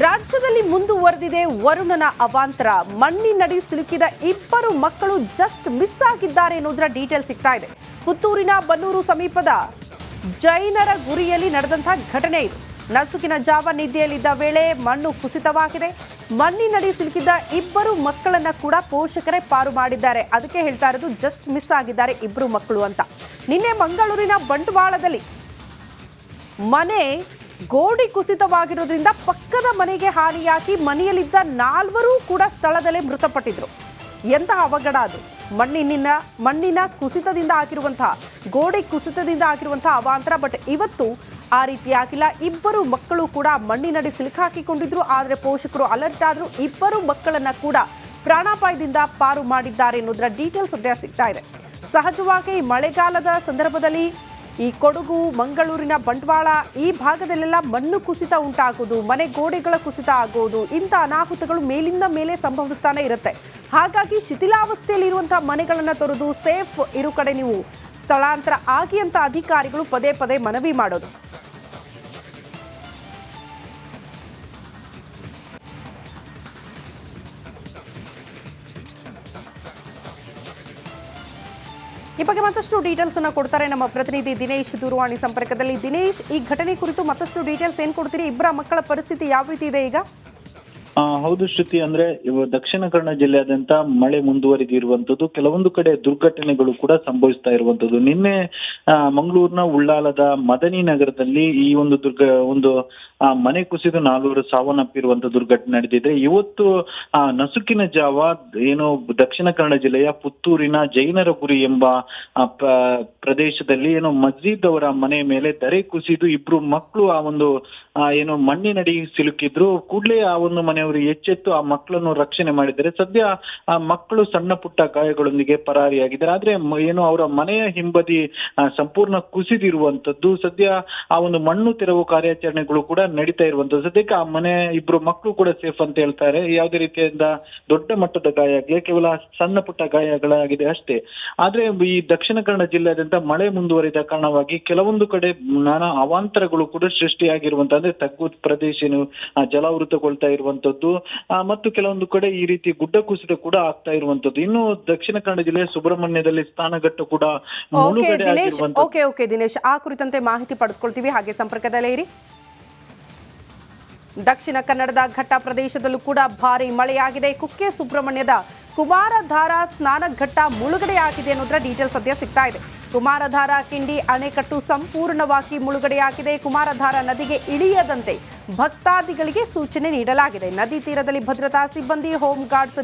ರಾಜ್ಯದಲ್ಲಿ ಮುಂದುವರೆದಿದೆ ವರುಣನ ಅವಾಂತರ. ಮಣ್ಣಿನಡಿ ಸಿಲುಕಿದ ಇಬ್ಬರು ಮಕ್ಕಳು ಜಸ್ಟ್ ಮಿಸ್ ಆಗಿದ್ದಾರೆ ಎನ್ನುವುದರ ಡೀಟೇಲ್ ಸಿಗ್ತಾ ಇದೆ. ಪುತ್ತೂರಿನ ಬನ್ನೂರು ಸಮೀಪದ ಜೈನರ ಗುರಿಯಲ್ಲಿ ನಡೆದಂತಹ ಘಟನೆ ಇದು. ನಸುಕಿನ ಜಾವ ನಿದ್ದೆಯಲ್ಲಿದ್ದ ವೇಳೆ ಮಣ್ಣು ಕುಸಿತವಾಗಿದೆ. ಮಣ್ಣಿನಡಿ ಸಿಲುಕಿದ್ದ ಇಬ್ಬರು ಮಕ್ಕಳನ್ನ ಕೂಡ ಪೋಷಕರೇ ಪಾರು ಮಾಡಿದ್ದಾರೆ. ಅದಕ್ಕೆ ಹೇಳ್ತಾ ಇರೋದು ಜಸ್ಟ್ ಮಿಸ್ ಆಗಿದ್ದಾರೆ ಇಬ್ಬರು ಮಕ್ಕಳು ಅಂತ. ನಿನ್ನೆ ಮಂಗಳೂರಿನ ಬಂಟ್ವಾಳದಲ್ಲಿ ಮನೆ ಗೋಡೆ ಕುಸಿತವಾಗಿರೋದ್ರಿಂದ ಪಕ್ಕದ ಮನೆಗೆ ಹಾನಿಯಾಗಿ ಮನೆಯಲ್ಲಿದ್ದ 4 ಕೂಡ ಸ್ಥಳದಲ್ಲೇ ಮೃತಪಟ್ಟಿದ್ರು. ಎಂತಹ ಅವಘಡ ಅದು! ಮಣ್ಣಿನ ಕುಸಿತದಿಂದ ಆಗಿರುವಂತಹ ಗೋಡೆ ಕುಸಿತದಿಂದ ಆಗಿರುವಂತಹ ಅವಾಂತರ. ಬಟ್ ಇವತ್ತು ಆ ರೀತಿ ಆಗಿಲ್ಲ. ಇಬ್ಬರು ಮಕ್ಕಳು ಕೂಡ ಮಣ್ಣಿನಡಿ ಸಿಲುಕಾಕಿಕೊಂಡಿದ್ರು. ಆದರೆ ಪೋಷಕರು ಅಲರ್ಟ್ ಆದ್ರು. ಇಬ್ಬರು ಮಕ್ಕಳನ್ನ ಕೂಡ ಪ್ರಾಣಾಪಾಯದಿಂದ ಪಾರು ಮಾಡಿದ್ದಾರೆ ಎನ್ನುವುದರ ಡೀಟೇಲ್ಸ್ ಸದ್ಯ ಸಿಗ್ತಾ ಇದೆ. ಸಹಜವಾಗಿ ಮಳೆಗಾಲದ ಸಂದರ್ಭದಲ್ಲಿ ಈ ಕೊಡಗು, ಮಂಗಳೂರಿನ ಬಂಟ್ವಾಳ ಈ ಭಾಗದಲ್ಲೆಲ್ಲ ಮಣ್ಣು ಕುಸಿತ ಉಂಟಾಗೋದು, ಮನೆ ಗೋಡೆಗಳ ಕುಸಿತ ಆಗೋದು, ಇಂಥ ಅನಾಹುತಗಳು ಮೇಲಿಂದ ಮೇಲೆ ಸಂಭವಿಸ್ತಾನೆ ಇರುತ್ತೆ. ಹಾಗಾಗಿ ಶಿಥಿಲಾವಸ್ಥೆಯಲ್ಲಿರುವಂತಹ ಮನೆಗಳನ್ನು ತೊರೆದು ಸೇಫ್ ಇರೋ ಕಡೆ ನೀವು ಸ್ಥಳಾಂತರ ಆಗಿ ಅಂತ ಅಧಿಕಾರಿಗಳು ಪದೇ ಪದೇ ಮನವಿ ಮಾಡೋದು. ಈ ಬಗ್ಗೆ ಮತ್ತಷ್ಟು ಡೀಟೇಲ್ಸ್ ಅನ್ನು ಕೊಡ್ತಾರೆ ನಮ್ಮ ಪ್ರತಿನಿಧಿ ದಿನೇಶ್ ದೂರವಾಣಿ ಸಂಪರ್ಕದಲ್ಲಿ. ದಿನೇಶ್, ಈ ಘಟನೆ ಕುರಿತು ಮತ್ತಷ್ಟು ಡೀಟೇಲ್ಸ್ ಏನ್ ಕೊಡ್ತೀರಿ? ಇಬ್ಬರ ಮಕ್ಕಳ ಪರಿಸ್ಥಿತಿ ಯಾವ ರೀತಿ ಇದೆ ಈಗ? ಹೌದು ಶ್ರುತಿ, ಅಂದ್ರೆ ದಕ್ಷಿಣ ಕನ್ನಡ ಜಿಲ್ಲೆಯಾದ್ಯಂತ ಮಳೆ ಮುಂದುವರಿದಿರುವಂತದ್ದು, ಕೆಲವೊಂದು ಕಡೆ ದುರ್ಘಟನೆಗಳು ಕೂಡ ಸಂಭವಿಸ್ತಾ ಇರುವಂತದ್ದು. ನಿನ್ನೆ ಮಂಗಳೂರಿನ ಉಳ್ಳಾಲದ ಮದನಿ ನಗರದಲ್ಲಿ ಈ ಒಂದು ಮನೆ ಕುಸಿದು 4 ಸಾವನ್ನಪ್ಪಿರುವಂತ ದುರ್ಘಟನೆ ನಡೆದಿದೆ. ಇವತ್ತು ನಸುಕಿನ ಜಾವ ಏನು ದಕ್ಷಿಣ ಕನ್ನಡ ಜಿಲ್ಲೆಯ ಪುತ್ತೂರಿನ ಜೈನರ ಗುರಿ ಎಂಬ ಪ್ರದೇಶದಲ್ಲಿ ಏನು ಮಸ್ಜಿದ್ ಅವರ ಮನೆ ಮೇಲೆ ದರೆ ಕುಸಿದು ಇಬ್ರು ಮಕ್ಕಳು ಏನು ಮಣ್ಣಿನಡಿ ಸಿಲುಕಿದ್ರು. ಕೂಡಲೇ ಆ ಒಂದು ಮನೆಯವರು ಎಚ್ಚೆತ್ತು ಆ ಮಕ್ಕಳನ್ನು ರಕ್ಷಣೆ ಮಾಡಿದ್ದಾರೆ. ಸದ್ಯ ಆ ಮಕ್ಕಳು ಸಣ್ಣ ಪುಟ್ಟ ಗಾಯಗಳೊಂದಿಗೆ ಪರಾರಿಯಾಗಿದ್ದಾರೆ. ಆದ್ರೆ ಏನು ಅವರ ಮನೆಯ ಹಿಂಬದಿ ಸಂಪೂರ್ಣ ಕುಸಿದಿರುವಂತದ್ದು. ಸದ್ಯ ಆ ಒಂದು ಮಣ್ಣು ತೆರವು ಕಾರ್ಯಾಚರಣೆಗಳು ಕೂಡ ನಡೀತಾ ಇರುವಂತದ್ದು. ಸದ್ಯಕ್ಕೆ ಆ ಮನೆ ಇಬ್ರು ಮಕ್ಕಳು ಕೂಡ ಸೇಫ್ ಅಂತ ಹೇಳ್ತಾರೆ. ಯಾವುದೇ ರೀತಿಯಿಂದ ದೊಡ್ಡ ಮಟ್ಟದ ಗಾಯ ಆಗಿಲ್ಲ, ಕೇವಲ ಸಣ್ಣ ಪುಟ್ಟ ಗಾಯಗಳಾಗಿದೆ ಅಷ್ಟೇ. ಆದ್ರೆ ಈ ದಕ್ಷಿಣ ಕನ್ನಡ ಜಿಲ್ಲೆಯಾದ್ಯಂತ ಮಳೆ ಮುಂದುವರಿದ ಕಾರಣವಾಗಿ ಕೆಲವೊಂದು ಕಡೆ ನಾನಾ ಅವಾಂತರಗಳು ಕೂಡ ಸೃಷ್ಟಿಯಾಗಿರುವಂತ, ಅಂದ್ರೆ ತಗ್ಗು ಪ್ರದೇಶ ಜಲಾವೃತಗೊಳ್ತಾ ಇರುವಂತದ್ದು ಮತ್ತು ಕೆಲವೊಂದು ಕಡೆ ಈ ರೀತಿ ಗುಡ್ಡ ಕುಸಿತ ಕೂಡ ಆಗ್ತಾ ಇರುವಂತದ್ದು. ಇನ್ನು ದಕ್ಷಿಣ ಕನ್ನಡ ಜಿಲ್ಲೆಯ ಸುಬ್ರಹ್ಮಣ್ಯದಲ್ಲಿ ಸ್ನಾನಘಟ್ಟ ಕೂಡ ಮುಳುಗಡೆ ಆಗಿರುವಂತದ್ದು. ಓಕೆ ದಿನೇಶ್, ಆ ಕುರಿತಂತೆ ಮಾಹಿತಿ ಪಡೆದುಕೊಳ್ತೀವಿ, ಹಾಗೆ ಸಂಪರ್ಕದಲ್ಲೇ ಇರಿ. ದಕ್ಷಿಣ ಕನ್ನಡದ ಘಟ್ಟ ಪ್ರದೇಶದಲ್ಲೂ ಕೂಡ ಭಾರಿ ಮಳೆಯಾಗಿದೆ. ಕುಕ್ಕೆ ಸುಬ್ರಹ್ಮಣ್ಯದ ಕುಮಾರಧಾರ ಸ್ನಾನಘಟ್ಟ ಮುಳುಗಡೆಯಾಗಿದೆ ಅನ್ನೋದರ ಡೀಟೇಲ್ಸ್ ಸದ್ಯ ಸಿಗ್ತಾ ಇದೆ. ಕುಮಾರಧಾರ ಕಿಂಡಿ ಅಣೆಕಟ್ಟು ಸಂಪೂರ್ಣವಾಗಿ ಮುಳುಗಡೆಯಾಗಿದೆ. ಕುಮಾರಧಾರ ನದಿಗೆ ಇಳಿಯದಂತೆ ಭಕ್ತಾದಿಗಳಿಗೆ ಸೂಚನೆ ನೀಡಲಾಗಿದೆ. ನದಿ ತೀರದಲ್ಲಿ ಭದ್ರತಾ ಸಿಬ್ಬಂದಿ, ಹೋಮ್ ಗಾರ್ಡ್ಸ್